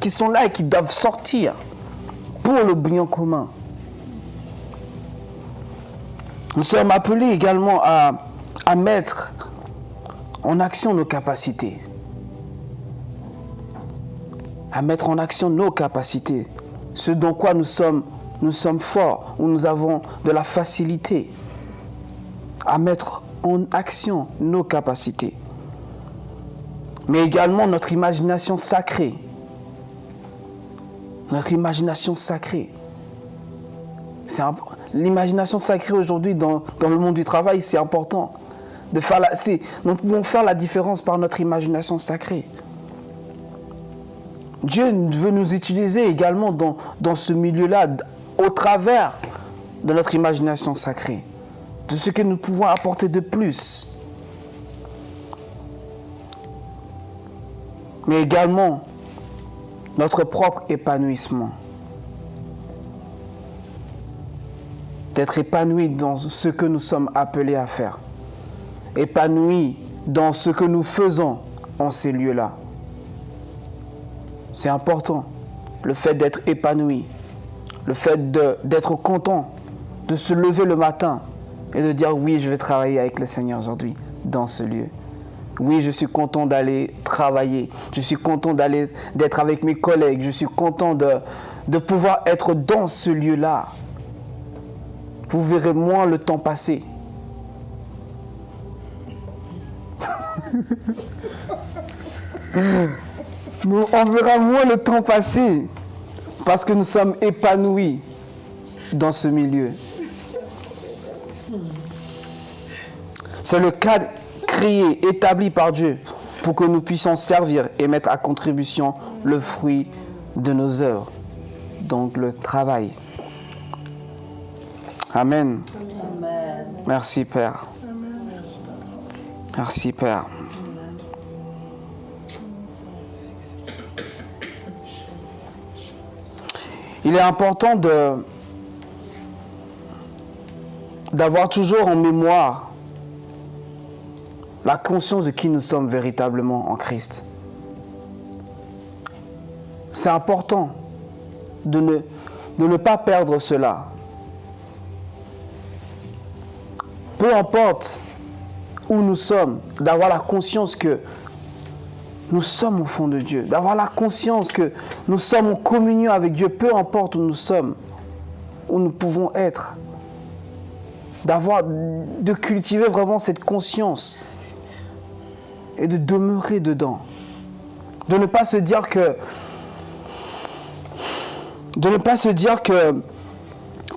Speaker 2: sont là et qui doivent sortir pour le bien commun. Nous sommes appelés également à mettre en action nos capacités. À mettre en action nos capacités. Ce dans quoi nous sommes forts, où nous avons de la facilité. À mettre en action nos capacités. Mais également notre imagination sacrée. Notre imagination sacrée. L'imagination sacrée aujourd'hui dans le monde du travail, c'est important. Nous pouvons faire la différence par notre imagination sacrée. Dieu veut nous utiliser également dans ce milieu-là, au travers de notre imagination sacrée, de ce que nous pouvons apporter de plus mais également notre propre épanouissement. D'être épanoui dans ce que nous sommes appelés à faire. Épanoui dans ce que nous faisons en ces lieux-là. C'est important, le fait d'être épanoui, le fait d'être content, de se lever le matin et de dire oui, je vais travailler avec le Seigneur aujourd'hui dans ce lieu. Oui, je suis content d'aller travailler, je suis content d'être avec mes collègues, je suis content de pouvoir être dans ce lieu-là. Vous verrez moins le temps passer. On verra moins le temps passer parce que nous sommes épanouis dans ce milieu. C'est le cadre créé, établi par Dieu pour que nous puissions servir et mettre à contribution le fruit de nos œuvres, donc le travail. Amen.
Speaker 3: Amen.
Speaker 2: Merci Père. Merci Père. Il est important d'avoir toujours en mémoire la conscience de qui nous sommes véritablement en Christ. C'est important de ne pas perdre cela. Peu importe où nous sommes, d'avoir la conscience que nous sommes au fond de Dieu, d'avoir la conscience que nous sommes en communion avec Dieu, peu importe où nous sommes, où nous pouvons être, de cultiver vraiment cette conscience et de demeurer dedans. De ne pas se dire que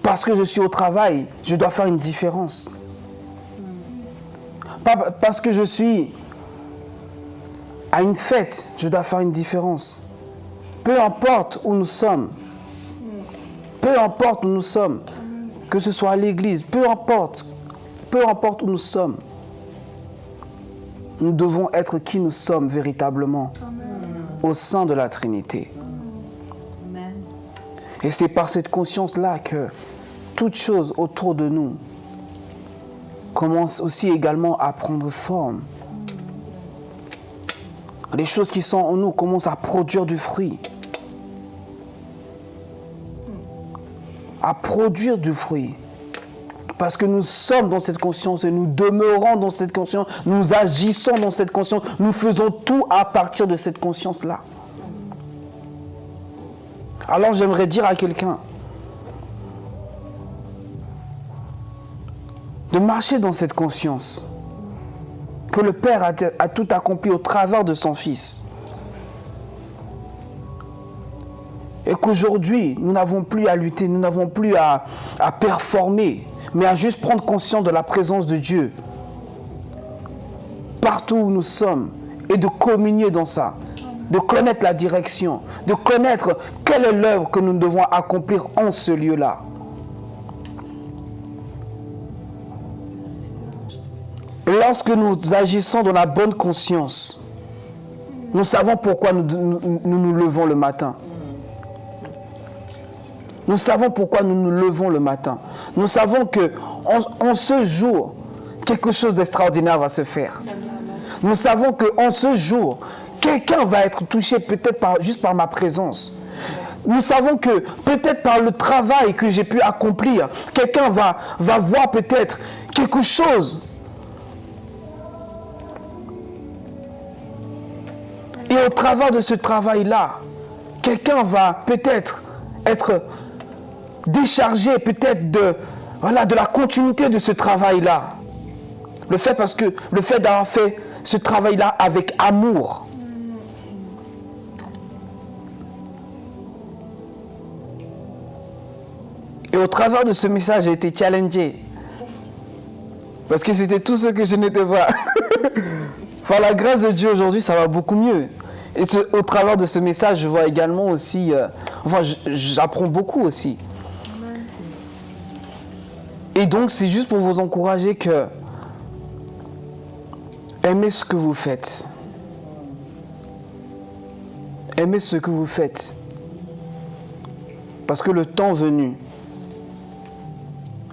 Speaker 2: parce que je suis au travail, je dois faire une différence. Pas parce que je suis à une fête, je dois faire une différence. Peu importe où nous sommes, que ce soit à l'église, peu importe où nous sommes, nous devons être qui nous sommes véritablement au sein de la Trinité.
Speaker 3: Amen.
Speaker 2: Et c'est par cette conscience-là que toute chose autour de nous commence aussi également à prendre forme. Les choses qui sont en nous commencent à produire du fruit. À produire du fruit. Parce que nous sommes dans cette conscience et nous demeurons dans cette conscience, nous agissons dans cette conscience, nous faisons tout à partir de cette conscience-là. Alors j'aimerais dire à quelqu'un de marcher dans cette conscience que le Père a tout accompli au travers de son Fils. Et qu'aujourd'hui, nous n'avons plus à lutter, nous n'avons plus à performer, mais à juste prendre conscience de la présence de Dieu partout où nous sommes et de communier dans ça, de connaître la direction, de connaître quelle est l'œuvre que nous devons accomplir en ce lieu-là. Lorsque nous agissons dans la bonne conscience, nous savons pourquoi nous levons le matin. Nous savons pourquoi nous nous levons le matin. Nous savons qu'en ce jour, quelque chose d'extraordinaire va se faire. Nous savons qu'en ce jour, quelqu'un va être touché peut-être juste par ma présence. Nous savons que peut-être par le travail que j'ai pu accomplir, quelqu'un va voir peut-être quelque chose. Et au travers de ce travail-là, quelqu'un va peut-être être déchargé peut-être de la continuité de ce travail-là. Le fait d'avoir fait ce travail-là avec amour. Et au travers de ce message, j'ai été challengé. Parce que c'était tout ce que je n'étais pas. Par la grâce de Dieu, aujourd'hui, ça va beaucoup mieux. Et au travers de ce message, je vois également aussi... j'apprends beaucoup aussi. Et donc, c'est juste pour vous encourager que... Aimez ce que vous faites. Aimez ce que vous faites. Parce que le temps venu,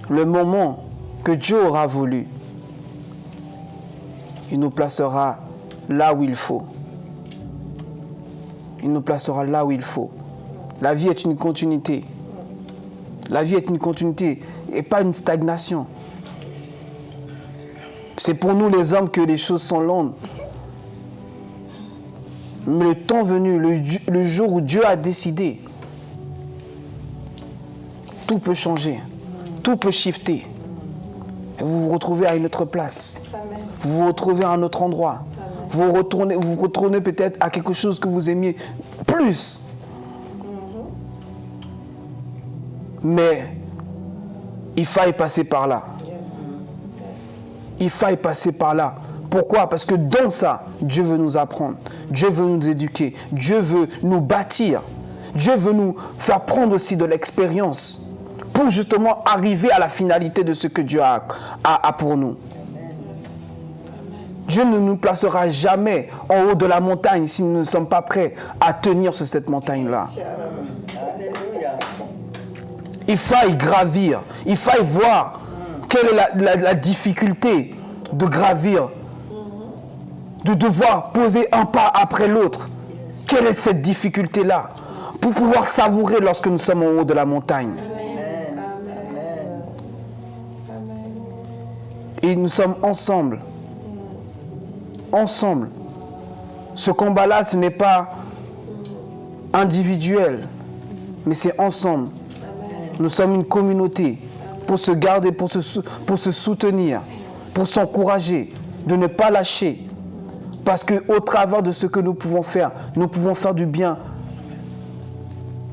Speaker 2: le moment que Dieu aura voulu, il nous placera là où il faut. Il nous placera là où il faut. La vie est une continuité. La vie est une continuité et pas une stagnation. C'est pour nous les hommes que les choses sont longues. Mais le temps venu, le jour où Dieu a décidé, tout peut changer, tout peut shifter. Et vous vous retrouvez à une autre place. Vous vous retrouvez à un autre endroit. Vous retournez peut-être à quelque chose que vous aimiez plus. Mais il faille passer par là. Il faille passer par là. Pourquoi? Parce que dans ça, Dieu veut nous apprendre. Dieu veut nous éduquer. Dieu veut nous bâtir. Dieu veut nous faire prendre aussi de l'expérience pour justement arriver à la finalité de ce que Dieu a pour nous. Dieu ne nous placera jamais en haut de la montagne si nous ne sommes pas prêts à tenir sur cette montagne-là. Il faille gravir, il faille voir quelle est la difficulté de gravir, de devoir poser un pas après l'autre. Quelle est cette difficulté-là pour pouvoir savourer lorsque nous sommes en haut de la montagne. Et nous sommes ensemble. Ensemble. Ce combat-là, ce n'est pas individuel, mais c'est ensemble. Nous sommes une communauté pour se garder, pour se soutenir, pour s'encourager, de ne pas lâcher. Parce qu'au travers de ce que nous pouvons faire du bien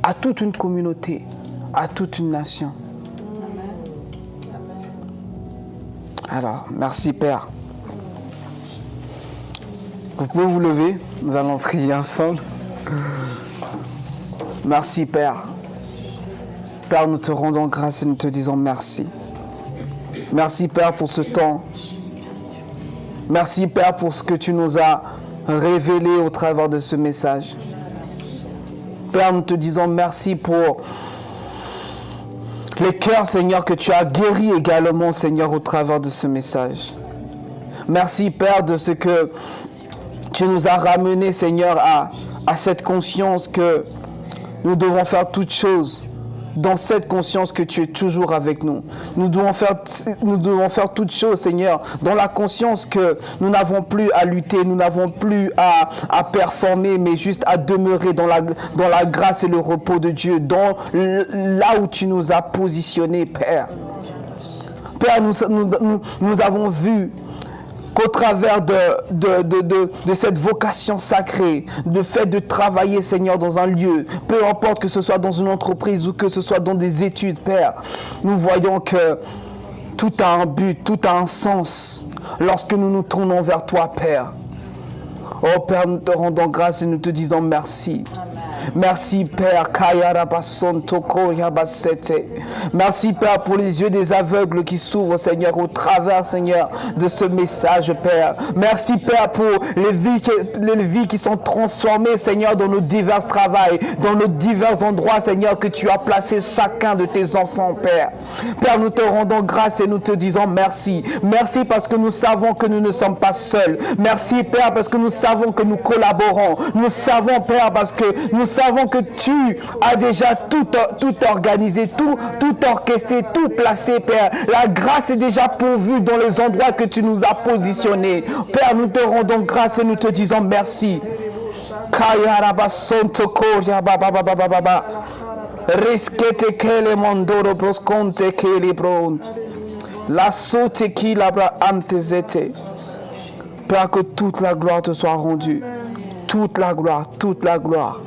Speaker 2: à toute une communauté, à toute une nation. Alors, merci Père. Vous pouvez vous lever, nous allons prier ensemble. Merci Père. Père, nous te rendons grâce et nous te disons merci. Merci Père pour ce temps. Merci Père pour ce que tu nous as révélé au travers de ce message. Père, nous te disons merci pour les cœurs, Seigneur, que tu as guéris également, Seigneur, au travers de ce message. Merci Père de ce que tu nous as ramené, Seigneur, à cette conscience que nous devons faire toutes choses dans cette conscience que tu es toujours avec nous. Nous devons faire toutes choses, Seigneur, dans la conscience que nous n'avons plus à lutter, nous n'avons plus à performer, mais juste à demeurer dans la grâce et le repos de Dieu, là où tu nous as positionnés, Père. Père, nous avons vu qu'au travers de cette vocation sacrée, le fait de travailler, Seigneur, dans un lieu, peu importe que ce soit dans une entreprise ou que ce soit dans des études, Père, nous voyons que tout a un but, tout a un sens lorsque nous nous tournons vers toi, Père. Oh Père, nous te rendons grâce et nous te disons merci. Merci Père. Merci Père pour les yeux des aveugles qui s'ouvrent, Seigneur, au travers, Seigneur, de ce message, Père. Merci Père pour les vies qui sont transformées, Seigneur, dans nos divers travails, dans nos divers endroits, Seigneur, que tu as placé chacun de tes enfants, Père. Père, nous te rendons grâce et nous te disons merci. Merci parce que nous savons que nous ne sommes pas seuls. Merci Père parce que nous savons que nous collaborons. Nous savons, Père, parce que nous savons que tu as déjà tout organisé, tout orchestré, tout placé, Père. La grâce est déjà pourvue dans les endroits que tu nous as positionnés. Père, nous te rendons grâce et nous te disons merci. Père, que toute la gloire te soit rendue. Toute la gloire, toute la gloire.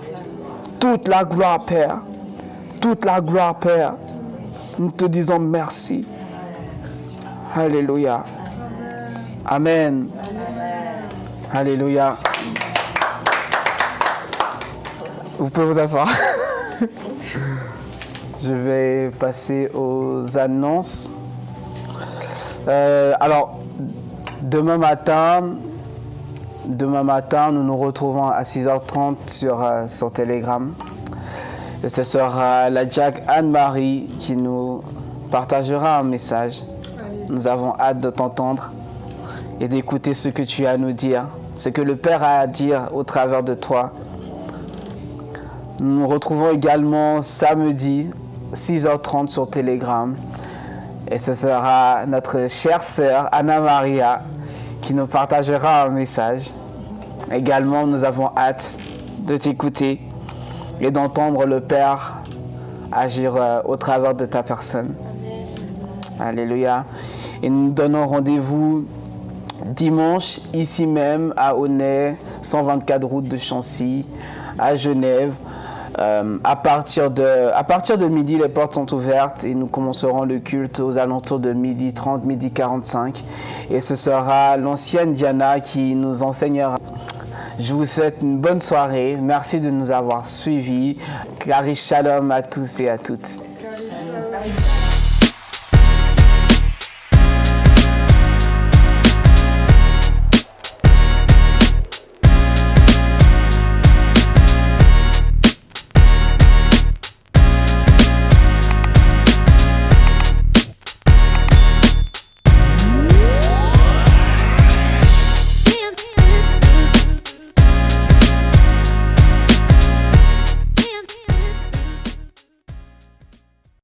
Speaker 2: Toute la gloire, Père. Toute la gloire, Père. Nous te disons merci. Alléluia. Amen. Alléluia. Vous pouvez vous asseoir. Je vais passer aux annonces. Alors, demain matin, demain matin, nous nous retrouvons à 6h30 sur Telegram. Et ce sera la Jack Anne-Marie qui nous partagera un message. Nous avons hâte de t'entendre et d'écouter ce que tu as à nous dire, ce que le Père a à dire au travers de toi. Nous nous retrouvons également samedi, 6h30 sur Telegram. Et ce sera notre chère sœur Anna Maria qui nous partagera un message. Également, nous avons hâte de t'écouter et d'entendre le Père agir au travers de ta personne. Alléluia. Et nous nous donnons rendez-vous dimanche, ici même, à Aunay, 124 route de Chancy, à Genève. À partir de midi, les portes sont ouvertes et nous commencerons le culte aux alentours de 12h30, 12h45. Et ce sera l'ancienne Diana qui nous enseignera. Je vous souhaite une bonne soirée. Merci de nous avoir suivis. Clarice Shalom à tous et à toutes.